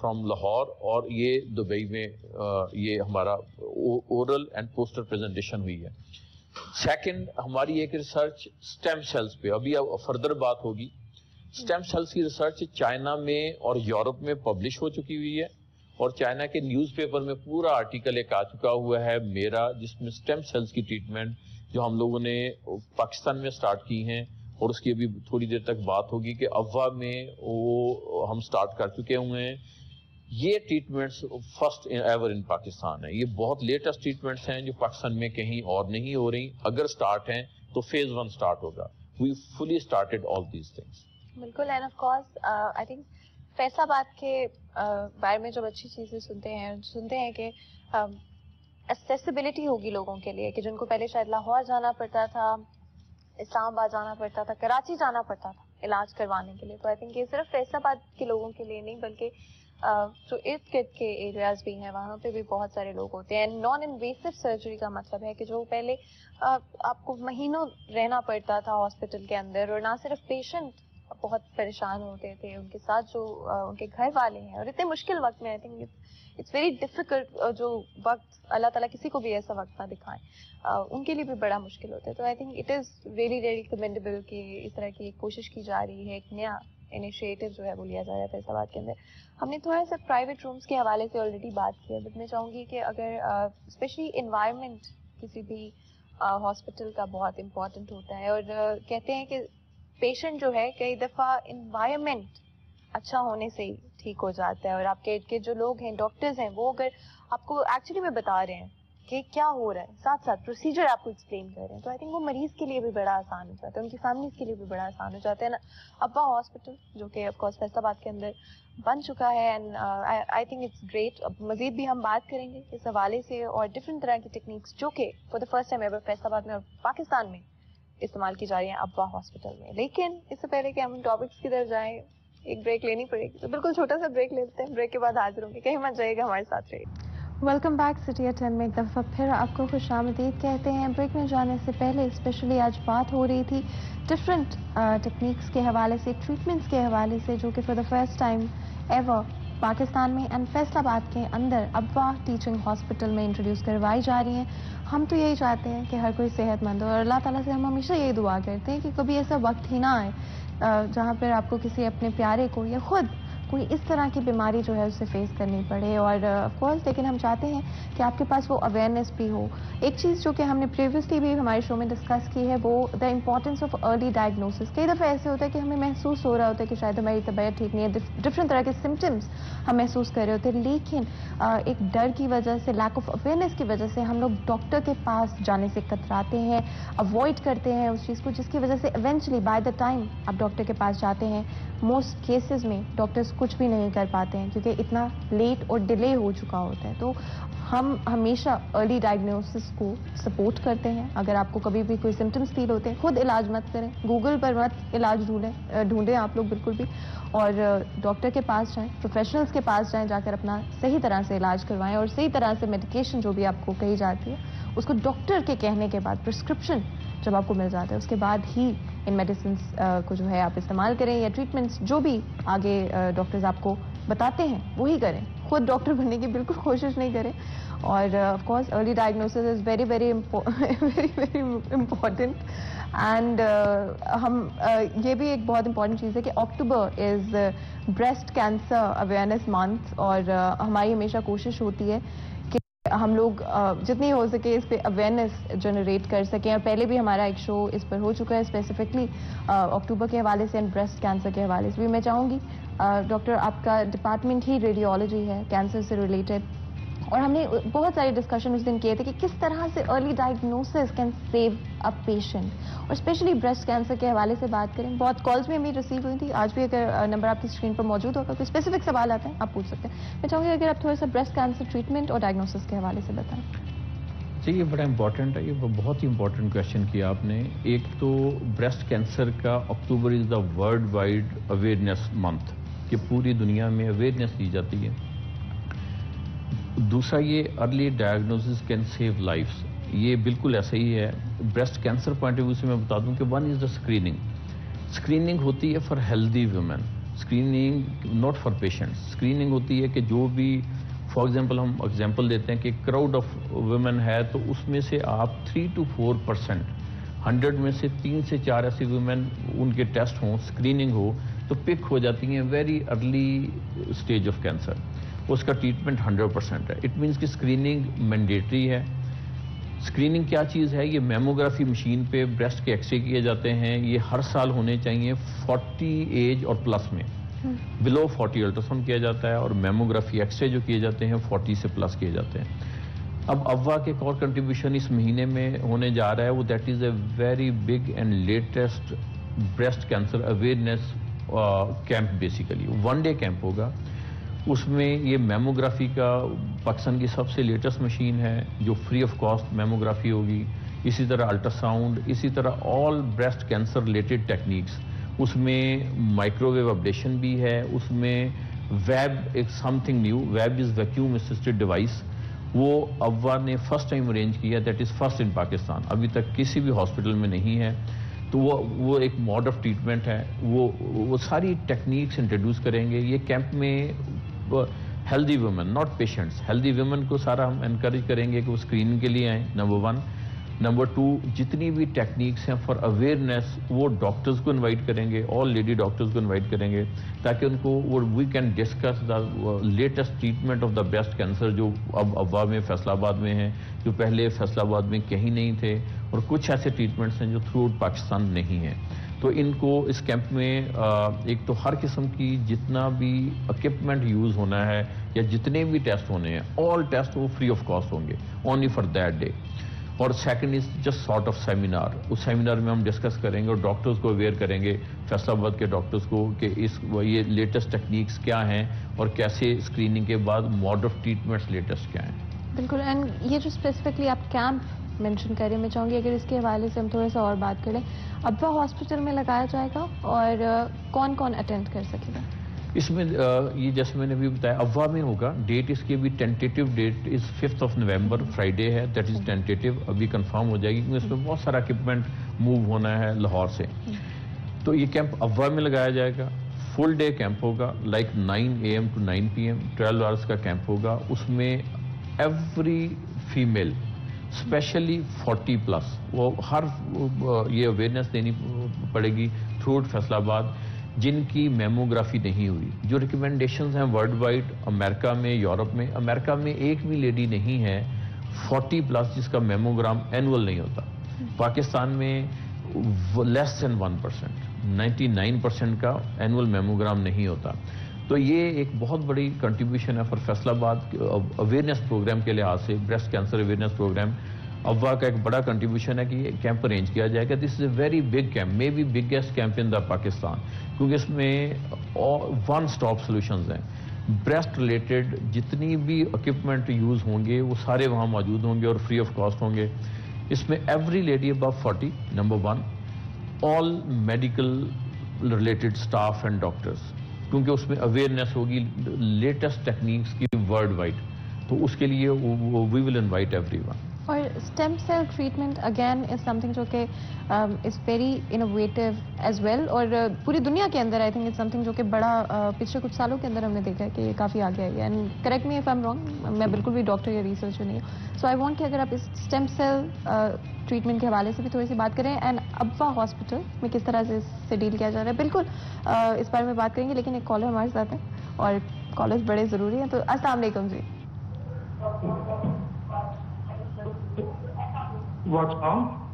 D: فرام لاہور, اور یہ دبئی میں یہ ہمارا اورل اینڈ پوسٹر پریزنٹیشن ہوئی ہے. سیکنڈ ہماری ایک ریسرچ اسٹیم سیلز پہ, ابھی فردر بات ہوگی. اسٹیم سیلز کی ریسرچ چائنا میں اور یورپ میں پبلش ہو چکی ہوئی ہے, اور چائنا کے نیوز پیپر میں پورا آرٹیکل ایک آ چکا ہوا ہے میرا, جس میں اسٹیم سیلز کی ٹریٹمنٹ جو ہم لوگوں نے پاکستان میں سٹارٹ کی ہیں, اور اس کی ابھی تھوڑی دیر تک بات ہوگی کہ ابوا میں وہ ہم سٹارٹ کر چکے ہوئے ہیں. یہ ٹریٹمنٹس فرسٹ ایور ان پاکستان ہے. یہ بہت لیٹسٹ ٹریٹمنٹس ہیں جو پاکستان میں کہیں اور نہیں ہو رہی. اگر سٹارٹ ہیں تو فیز 1 سٹارٹ ہوگا. وی فلی سٹارٹڈ آل دیز تھنگس.
A: بالکل, and of course I think Faisal آباد کے بارے میں جب اچھی چیزیں سنتے ہیں کہ ایکسیسیبلٹی ہوگی لوگوں کے لیے, کہ جن کو پہلے شاید لاہور جانا پڑتا تھا, اسلام آباد جانا پڑتا تھا, کراچی جانا پڑتا تھا علاج کروانے کے لیے. تو آئی تھنک یہ صرف فیصل آباد کے لوگوں کے لیے نہیں, بلکہ جو ارد گرد کے ایریاز بھی ہیں وہاں پہ بھی بہت سارے لوگ ہوتے ہیں. نان انویسو سرجری کا مطلب ہے کہ جو پہلے آپ کو مہینوں رہنا پڑتا تھا ہاسپٹل کے اندر, اور نہ صرف پیشنٹ بہت پریشان ہوتے تھے, ان کے ساتھ جو ان کے گھر والے ہیں, اور اتنے مشکل وقت میں I think it's very difficult, جو وقت اللہ تعالیٰ کسی کو بھی ایسا وقت نہ دکھائیں, ان کے لیے بھی بڑا مشکل ہوتا ہے. تو I think it is really really commendable کہ اس طرح کی کوشش کی جا رہی ہے, ایک نیا انیشیٹو جو ہے وہ لیا جا رہا ہے فیصل آباد کے اندر. ہم نے تھوڑا سا پرائیویٹ رومس کے حوالے سے آلریڈی بات کی ہے, بٹ میں چاہوں گی کہ اگر اسپیشلی انوائرمنٹ کسی بھی ہاسپٹل کا بہت امپورٹنٹ ہوتا ہے, اور کہتے ہیں کہ پیشنٹ جو ہے کئی دفعہ انوائرمنٹ اچھا ہونے سے ہی ٹھیک ہو جاتا ہے, اور آپ کے ارد گرد جو لوگ ہیں, ڈاکٹرز ہیں, وہ اگر آپ کو ایکچولی میں بتا رہے ہیں کہ کیا ہو رہا ہے, ساتھ ساتھ پروسیجر آپ کو ایکسپلین کر رہے ہیں, تو آئی تھنک وہ مریض کے لیے بھی بڑا آسان ہو جاتا ہے, ان کی فیملیز کے لیے بھی بڑا آسان ہو جاتا ہے نا. ابا ہاسپٹل جو کہ آف کورس فیصل آباد کے اندر بن چکا ہے, and I think it's great. اب مزید بھی ہم بات کریں گے اس حوالے سے, اور ڈفرینٹ طرح کی ٹیکنیکس جو کہ for the first time ever Faisal آباد میں اور پاکستان میں استعمال کی جا رہی ہیں ابا ہاسپٹل میں. لیکن اس سے پہلے کہ ہم ٹاپکس کی طرف جائیں, ایک بریک لینی پڑے گی, تو بالکل چھوٹا سا بریک لیتے ہیں. بریک کے بعد حاضر ہوں گے, کہیں مت جائے گا, ہمارے ساتھ رہیے. ویلکم بیک سٹی ایٹ 10 میں ایک دفعہ پھر آپ کو خوش آمدید کہتے ہیں. بریک میں جانے سے پہلے اسپیشلی آج بات ہو رہی تھی ڈفرینٹ ٹیکنیکس کے حوالے سے, ٹریٹمنٹس کے حوالے سے, جو کہ for the first time ever Pakistan میں اینڈ فیصل آباد کے اندر ابا ٹیچنگ ہاسپٹل میں انٹروڈیوس کروائی جا رہی ہیں. ہم تو یہی چاہتے ہیں کہ ہر کوئی صحت مند ہو, اور اللہ تعالیٰ سے ہم ہمیشہ یہی دعا کرتے ہیں کہ کبھی ایسا وقت ہی نہ آئے جہاں پر آپ کو کسی اپنے پیارے کو یا خود کوئی اس طرح کی بیماری جو ہے اس سے فیس کرنی پڑے. اور آف کورس لیکن ہم چاہتے ہیں کہ آپ کے پاس وہ اویئرنیس بھی ہو. ایک چیز جو کہ ہم نے پریویسلی بھی ہمارے شو میں ڈسکس کی ہے, وہ the importance of early diagnosis. کئی دفعہ ایسے ہوتا ہے کہ ہمیں محسوس ہو رہا ہوتا ہے کہ شاید ہماری طبیعت ٹھیک نہیں ہے, ڈفرینٹ طرح کے سمٹمس ہم محسوس کر رہے ہوتے ہیں, لیکن ایک ڈر کی وجہ سے, لیک آف اویئرنیس کی وجہ سے ہم لوگ ڈاکٹر کے پاس جانے سے کتراتے ہیں, اوائڈ کرتے ہیں اس چیز کو, جس کی وجہ سے ایونچولی بائی دا ٹائم آپ ڈاکٹر کے پاس جاتے ہیں, موسٹ کیسز میں ڈاکٹرز کچھ بھی نہیں کر پاتے ہیں کیونکہ اتنا لیٹ اور ڈیلے ہو چکا ہوتا ہے. تو ہم ہمیشہ ارلی ڈائگنوسس کو سپورٹ کرتے ہیں. اگر آپ کو کبھی بھی کوئی سمٹمس فیل ہوتے ہیں, خود علاج مت کریں, گوگل پر مت علاج ڈھونڈیں آپ لوگ بالکل بھی, اور ڈاکٹر کے پاس جائیں, پروفیشنلز کے پاس جائیں, جا کر اپنا صحیح طرح سے علاج کروائیں, اور صحیح طرح سے میڈیکیشن جو بھی آپ کو کہی جاتی ہے اس کو ڈاکٹر کے کہنے کے بعد, پرسکرپشن جب آپ کو مل جاتا ہے اس کے بعد ہی ان میڈیسنس کو جو ہے آپ استعمال کریں, یا ٹریٹمنٹس جو بھی آگے ڈاکٹرز آپ کو بتاتے ہیں وہی کریں. خود ڈاکٹر بننے کی بالکل کوشش نہیں کریں. اور of course early diagnosis is very very very important. And ہم یہ بھی ایک بہت امپورٹنٹ چیز ہے کہ اکتوبر از بریسٹ کینسر اویئرنیس منتھ, اور ہماری ہمیشہ کوشش ہوتی ہے کہ ہم لوگ جتنی ہو سکے اس پہ اویئرنیس جنریٹ کر سکیں. اور پہلے بھی ہمارا ایک شو اس پر ہو چکا ہے اسپیسیفکلی اکتوبر کے حوالے سے اینڈ بریسٹ کینسر کے حوالے سے بھی. میں چاہوں گی ڈاکٹر, آپ کا ڈپارٹمنٹ ہی ریڈیولوجی ہے, کینسر سے ریلیٹڈ, اور ہم نے بہت سارے ڈسکشن اس دن کیے تھے کہ کس طرح سے early diagnosis can save a patient, اور اسپیشلی بریسٹ کینسر کے حوالے سے بات کریں. بہت کالز میں بھی ریسیو ہوئی تھی, آج بھی اگر نمبر آپ کی اسکرین پر موجود ہوگا, کوئی اسپیسیفک سوال آتے ہیں آپ پوچھ سکتے ہیں. میں چاہوں گی اگر آپ تھوڑا سا بریسٹ کینسر ٹریٹمنٹ اور ڈائگنوسس کے حوالے سے بتائیں.
D: جی, یہ بڑا امپورٹنٹ ہے, یہ بہت ہی امپورٹنٹ کویشچن کیا آپ نے. ایک تو بریسٹ کینسر کا October is the worldwide awareness month, کہ پوری دنیا میں اویئرنیس دی جاتی ہے. دوسرا یہ early diagnosis can save lives, یہ بالکل ایسا ہی ہے. Breast cancer point of view سے میں بتا دوں کہ one is the screening. Screening ہوتی ہے for healthy women, screening not for patients. Screening ہوتی ہے کہ جو بھی, فار ایگزامپل ہم ایگزامپل دیتے ہیں کہ کراؤڈ آف ویمن ہے, تو اس میں سے آپ 3 to 4%, 100 میں سے 3 سے 4 ایسی ویمن ان کے ٹیسٹ ہوں, اسکریننگ ہو, تو پک ہو جاتی ہیں very early stage of cancer. اس کا ٹریٹمنٹ 100% ہے. اٹ مینس کہ اسکریننگ مینڈیٹری ہے. اسکریننگ کیا چیز ہے؟ یہ میموگرافی مشین پہ بریسٹ کے ایکس رے کیے جاتے ہیں, یہ ہر سال ہونے چاہیے 40 ایج اور پلس میں. بلو 40 الٹراساؤنڈ کیا جاتا ہے, اور میموگرافی ایکس رے جو کیے جاتے ہیں 40 سے پلس کیے جاتے ہیں. اب ابوا کے ایک اور کنٹریبیوشن اس مہینے میں ہونے جا رہا ہے, وہ that is a very big and latest breast cancer awareness camp. Basically 1 day camp ہوگا. اس میں یہ میموگرافی کا پاکستان کی سب سے لیٹسٹ مشین ہے جو فری آف کاسٹ میموگرافی ہوگی. اسی طرح الٹراساؤنڈ, اسی طرح آل بریسٹ کینسر ریلیٹڈ ٹیکنیکس. اس میں مائکرو ویو اپڈیشن بھی ہے, اس میں ویب ایک some thing new, web is vacuum assisted device, وہ ابوا نے فرسٹ ٹائم ارینج کیا, that is first in Pakistan, ابھی تک کسی بھی ہاسپٹل میں نہیں ہے. تو وہ ایک موڈ آف ٹریٹمنٹ ہے, وہ ساری ٹیکنیکس انٹروڈیوس کریں گے. یہ کیمپ میں healthy women, not patients, healthy women کو سارا ہم انکریج کریں گے کہ وہ اسکریننگ کے لیے آئیں, نمبر 1. نمبر 2 جتنی بھی ٹیکنیکس ہیں فار اویئرنیس وہ ڈاکٹرز کو انوائٹ کریں گے, آل لیڈی ڈاکٹرز کو انوائٹ کریں گے تاکہ ان کو we can discuss the latest treatment of the breast cancer جو اب ابوا میں فیصل آباد میں ہیں, جو پہلے فیصل آباد میں کہیں نہیں تھے, اور کچھ ایسے ٹریٹمنٹس ہیں جو تھرو آؤٹ پاکستان نہیں ہیں. تو ان کو اس کیمپ میں ایک تو ہر قسم کی جتنا بھی اکوپمنٹ یوز ہونا ہے یا جتنے بھی ٹیسٹ ہونے ہیں آل ٹیسٹ وہ فری آف کاسٹ ہوں گے اونلی فار دیٹ ڈے. اور second is just sort of seminar, اس سیمینار میں ہم ڈسکس کریں گے اور ڈاکٹرز کو اویئر کریں گے, فیصل آباد کے ڈاکٹرز کو, کہ یہ لیٹسٹ ٹیکنیکس کیا ہیں اور کیسے اسکریننگ کے بعد موڈ آف ٹریٹمنٹس لیٹسٹ کیا ہیں.
E: بالکل. اینڈ یہ جو اسپیسیفکلی آپ کیمپ مینشن کریں, میں چاہوں گی اگر اس کے حوالے سے ہم تھوڑا سا اور بات کریں. ابوا ہاسپٹل میں لگایا جائے گا اور کون کون اٹینڈ کر سکے گا
D: اس میں؟ یہ جیسے میں نے بھی بتایا ابوا میں ہوگا. ڈیٹ اس کی بھی ٹینٹیٹیو ڈیٹ از 5 نومبر, فرائیڈے ہے, دیٹ از ٹینٹیٹیو, ابھی کنفرم ہو جائے گی کیونکہ اس میں بہت سارا اکوپمنٹ موو ہونا ہے لاہور سے. تو یہ کیمپ ابوا میں لگایا جائے گا. فل ڈے کیمپ ہوگا, like 9 AM to 9 PM, 12 hours کا کیمپ ہوگا. اس میں ایوری فیمیل اسپیشلی 40+, وہ ہر یہ اویئرنیس دینی پڑے گی تھرو آؤٹ فیصل آباد جن کی میموگرافی نہیں ہوئی. جو ریکمنڈیشنز ہیں ورلڈ وائڈ, امریکہ میں, یورپ میں, امریکہ میں ایک بھی لیڈی نہیں ہے 40+ جس کا میموگرام اینول نہیں ہوتا. پاکستان میں لیس دین 1%, 99% کا اینول میموگرام نہیں ہوتا. تو یہ ایک بہت بڑی کنٹریبیوشن ہے فار فیصل آباد اویئرنیس پروگرام کے لحاظ سے. بریسٹ کینسر اویئرنیس پروگرام ابوا کا ایک بڑا کنٹریبیوشن ہے کہ یہ کیمپ ارینج کیا جائے گا. This is a very big camp, may be biggest camp in the Pakistan, کیونکہ اس میں 1 اسٹاپ سولوشنز ہیں. بریسٹ ریلیٹڈ جتنی بھی اکوپمنٹ یوز ہوں گے وہ سارے وہاں موجود ہوں گے اور فری آف کاسٹ ہوں گے. اس میں every lady above 40, number 1, all medical related staff and doctors, کیونکہ اس میں اویئرنیس ہوگی لیٹسٹ ٹیکنیکس کی ورلڈ وائڈ. تو اس کے لیے we will invite every one.
E: اور stem cell treatment again is something جو کہ is very innovative as well, اور پوری دنیا کے اندر I think is something جو کہ بڑا پچھلے کچھ سالوں کے اندر ہم نے دیکھا ہے کہ یہ کافی آگے آئی ہے. And correct me if I am wrong, میں بالکل بھی ڈاکٹر یا ریسرچر نہیں ہوں. سو آئی وانٹ کہ اگر آپ اس اسٹیم سیل ٹریٹمنٹ کے حوالے سے بھی تھوڑی سی بات کریں, اینڈ ابوا ہاسپٹل میں کس طرح سے اس سے ڈیل کیا جا رہا ہے. بالکل اس بارے میں بات کریں گے, لیکن ایک کالر ہمارے ساتھ ہے اور کالرز بڑے ضروری ہیں. تو السلام علیکم جی.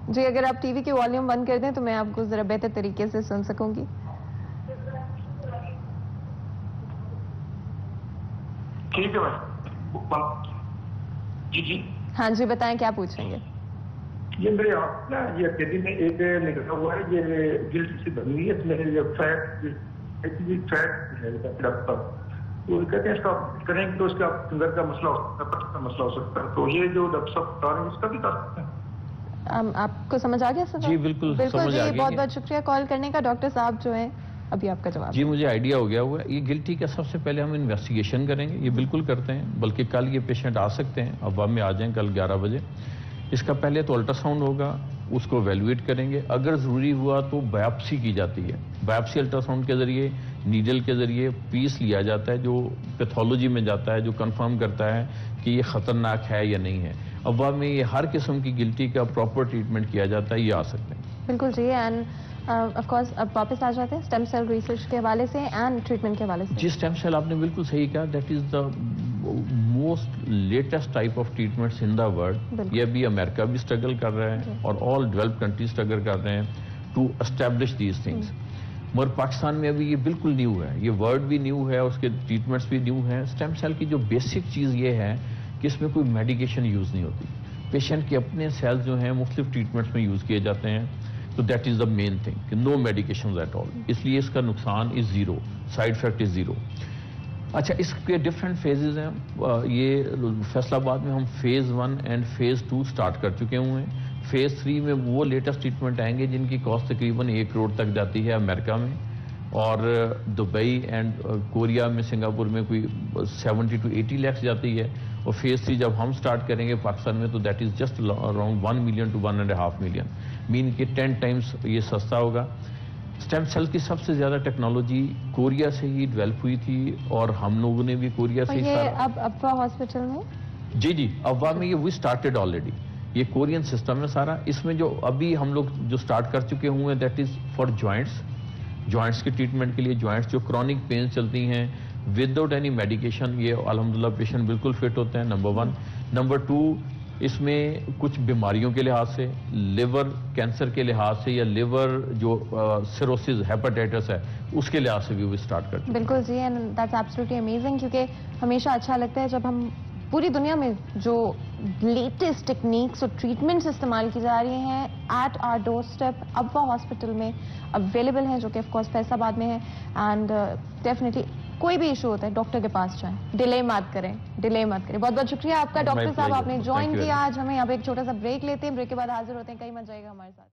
E: جی اگر آپ ٹی وی کی والیوم بند کر دیں تو میں آپ کو ذرا بہتر طریقے سے سن سکوں گی.
C: ٹھیک ہے جی
E: ہاں جی بتائیں کیا پوچھیں گے.
C: یہ میرے آپ نا یہ پیٹی میں ایک نکلا ہوا ہے, یہ جلد سے بنی ہے, اس میں فیٹ ہے, تو کہتے ہیں اس کا کریں گے تو اس کا اندر کا مسئلہ ہو سکتا ہے. تو یہ جو ڈاکٹر صاحب بتا رہے ہیں اس کا بھی کر سکتے ہیں.
E: آپ کو سمجھ آ گیا سر؟
D: جی بالکل
E: بالکل جی, بہت بہت شکریہ کال کرنے کا. ڈاکٹر صاحب جو ہیں ابھی آپ کا جواب.
D: جی مجھے آئیڈیا ہو گیا ہوا ہے. یہ گلٹی کا سب سے پہلے ہم انویسٹیگیشن کریں گے, یہ بالکل کرتے ہیں, بلکہ کل یہ پیشنٹ آ سکتے ہیں, ابوا میں آ جائیں کل 11 بجے. اس کا پہلے تو الٹرا ساؤنڈ ہوگا, اس کو ایویلویٹ کریں گے. اگر ضروری ہوا تو بایوپسی کی جاتی ہے. بایوپسی الٹرا ساؤنڈ کے ذریعے, نیڈل کے ذریعے پیس لیا جاتا ہے جو پیتھولوجی میں جاتا ہے, جو کنفرم کرتا ہے کہ یہ خطرناک ہے یا نہیں ہے. ابوا میں یہ ہر قسم کی گلٹی کا پراپر ٹریٹمنٹ کیا جاتا ہے, یہ آ سکتے ہیں.
E: بالکل جی. اینڈ آف کورس اب واپس آ جاتے ہیں اسٹیم سیل ریسرچ کے حوالے سے اینڈ ٹریٹمنٹ کے حوالے سے.
D: جی اسٹیم سیل آپ نے بالکل صحیح کہا, that is the most latest type of treatments in the world. یہ بھی امریکہ بھی اسٹرگل کر رہے ہیں اور آل ڈیولپ کنٹریز اسٹرگل کر رہے ہیں ٹو اسٹیبلش دیز تھنگس. مگر پاکستان میں ابھی یہ بالکل نیو ہے, یہ ورڈ بھی نیو ہے, اس کے ٹریٹمنٹس بھی نیو ہیں. اسٹیم سیل کی جو بیسک چیز یہ ہے کہ اس میں کوئی میڈیکیشن یوز نہیں ہوتی. پیشنٹ کے اپنے سیلز جو ہیں مختلف ٹریٹمنٹس میں یوز کیے جاتے ہیں. تو that is the main thing کہ نو میڈیکیشنز ایٹ آل. اس لیے اس کا نقصان از 0, سائڈ افیکٹ از 0. اچھا اس کے ڈفرینٹ فیزز ہیں. یہ فیصل آباد میں ہم فیز 1 اینڈ فیز 2 اسٹارٹ کر چکے ہوئے ہیں. فیز 3 میں وہ لیٹسٹ ٹریٹمنٹ آئیں گے جن کی کاسٹ تقریباً 1 کروڑ تک جاتی ہے امریکہ میں, اور دبئی اینڈ کوریا میں, سنگاپور میں کوئی 70 to 80 lakhs جاتی ہے. اور فیز 3 جب ہم سٹارٹ کریں گے پاکستان میں تو that is just around 1 million to 1.5 million, مین کہ 10 times یہ سستا ہوگا. اسٹیم سیل کی سب سے زیادہ ٹیکنالوجی کوریا سے ہی ڈیولپ ہوئی تھی اور ہم لوگوں نے بھی کوریا سے
E: اب ابوا ہاسپٹل میں
D: جی ابوا میں یہ وی اسٹارٹیڈ آلریڈی. یہ کورین سسٹم ہے سارا. اس میں جو ابھی ہم لوگ جو سٹارٹ کر چکے ہوئے ہیں دیٹ از فار جوائنٹس کی ٹریٹمنٹ کے لیے. جوائنٹس جو کرونک پینز چلتی ہیں وداؤٹ اینی میڈیکیشن یہ الحمدللہ پیشنٹ بالکل فٹ ہوتے ہیں. نمبر 1. نمبر 2 اس میں کچھ بیماریوں کے لحاظ سے لیور کینسر کے لحاظ سے یا لیور جو سیروسز ہیپاٹائٹس ہے اس کے لحاظ سے بھی وہ اسٹارٹ کرتے ہیں.
E: بالکل جی اینڈ دیٹس ایبسلیٹلی امیزنگ کیونکہ ہمیشہ اچھا لگتا ہے جب ہم پوری دنیا میں جو لیٹسٹ ٹیکنیکس اور ٹریٹمنٹس استعمال کی جا رہی ہیں at our doorstep Abwa hospital میں اویلیبل ہیں جو کہ آف کورس فیصل آباد میں ہے. اینڈ ڈیفینیٹلی کوئی بھی ایشو ہوتا ہے ڈاکٹر کے پاس جائیں, ڈیلے مت کریں. بہت بہت شکریہ آپ کا ڈاکٹر صاحب, آپ نے جوائن کیا آج ہمیں. اب ایک چھوٹا سا بریک لیتے ہیں, بریک کے بعد حاضر ہوتے ہیں. کہیں مت جائے گا ہمارے ساتھ.